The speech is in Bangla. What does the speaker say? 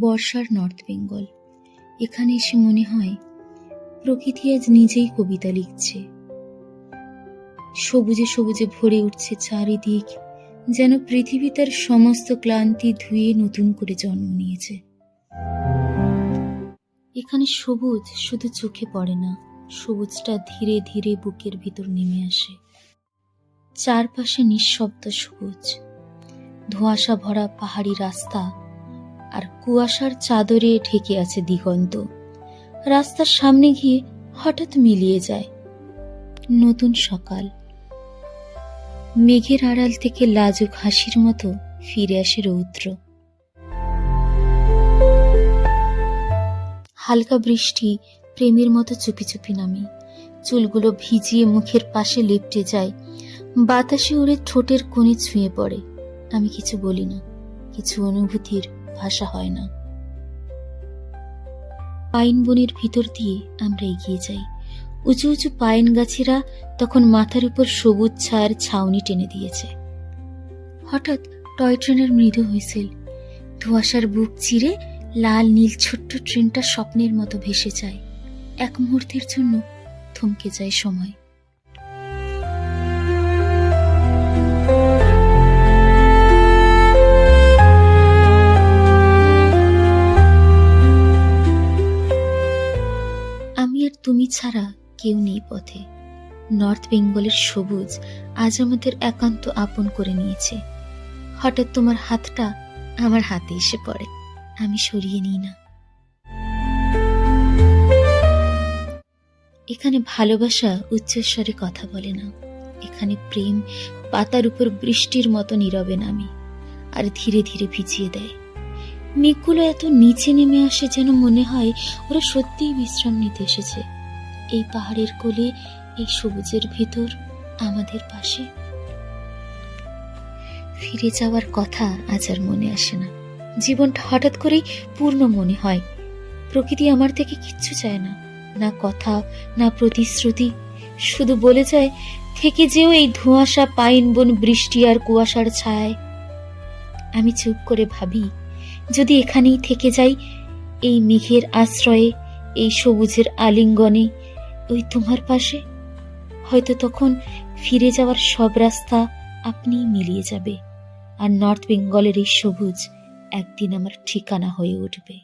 বর্ষার নর্থ বেঙ্গল। এখানে এসে মনে হয় প্রকৃতি আজ নিজেই কবিতা লিখছে। সবুজে সবুজে ভরে উঠছে চারিদিক, যেন পৃথিবী তার সমস্ত ক্লান্তি ধুয়ে নতুন করে জন্ম নিয়েছে। এখানে সবুজ শুধু চোখে পড়ে না, সবুজটা ধীরে ধীরে বুকের ভিতর নেমে আসে। চারপাশে নিঃশব্দ সবুজ, ধোঁয়াশা ভরা পাহাড়ি রাস্তা আর কুয়াশার চাদরে ঢেকে আছে দিগন্ত। রাস্তার সামনে গিয়ে হঠাৎ মিলিয়ে যায় নতুন সকাল। মেঘের আড়াল থেকে লাজুক হাসির মতো ফিরে আসে রৌদ্র। হালকা বৃষ্টি প্রেমের মতো চুপি চুপি নামে, চুলগুলো ভিজিয়ে মুখের পাশে লেপ্টে যায়, বাতাসে উড়ে ঠোঁটের কোণে ছুঁয়ে পড়ে। আমি কিছু বলি না, কিছু অনুভূতির ভাষা হয় না। পাইন বনের ভিতর দিয়ে আমরা এগিয়ে যাই। উঁচু উঁচু পাইন গাছেরা তখন মাথার উপর সবুজ ছায়ার ছাউনি টেনে দিয়েছে। হঠাৎ টয় ট্রেনের মৃদু হুইসেল, ধোঁয়াশার বুক চিরে লাল নীল ছোট্ট ট্রেনটা স্বপ্নের মতো ভেসে যায়। এক মুহূর্তের জন্য থমকে যায় সময়। আমি আর তুমি ছাড়া কেউ নেই পথে। নর্থ বেঙ্গলের সবুজ আজ আমাদের একান্ত আপন করে নিয়েছে। হঠাৎ তোমার হাতটা আমার হাতে এসে পড়ে, আমি সরিয়ে নিই না। এখানে ভালোবাসা উচ্চস্বরে কথা বলে না। এখানে প্রেম পাতার উপর বৃষ্টির মতো নীরবে নামে আর ধীরে ধীরে ভিজিয়ে দেয়। মেঘগুলো এত নিচে নেমে আসে যেন মনে হয় ওরা সত্যিই বিশ্রাম নিতে এসেছে এই পাহাড়ের কোলে, এই সবুজের ভিতর, আমাদের পাশে। ফিরে যাওয়ার কথা আজ আর মনে আসে না। জীবনটা হঠাৎ করেই পূর্ণ মনে হয়। প্রকৃতি আমার থেকে কিচ্ছু চায় না, না কথা, না প্রতিশ্রুতি, শুধু বলে যায় থেকে যেও এই ধোঁয়াশা পাইন বন বৃষ্টি আর কুয়াশার ছায়ায়। আমি চুপ করে ভাবি, যদি এখানেই থেকে যাই, এই মেঘের আশ্রয়ে, এই সবুজের আলিঙ্গনে, ওই তোমার পাশে, হয়তো তখন ফিরে যাওয়ার সব রাস্তা আপনিই মিলিয়ে যাবে, আর নর্থ বেঙ্গলের এই সবুজ একদিন আমার ঠিকানা হয়ে উঠবে।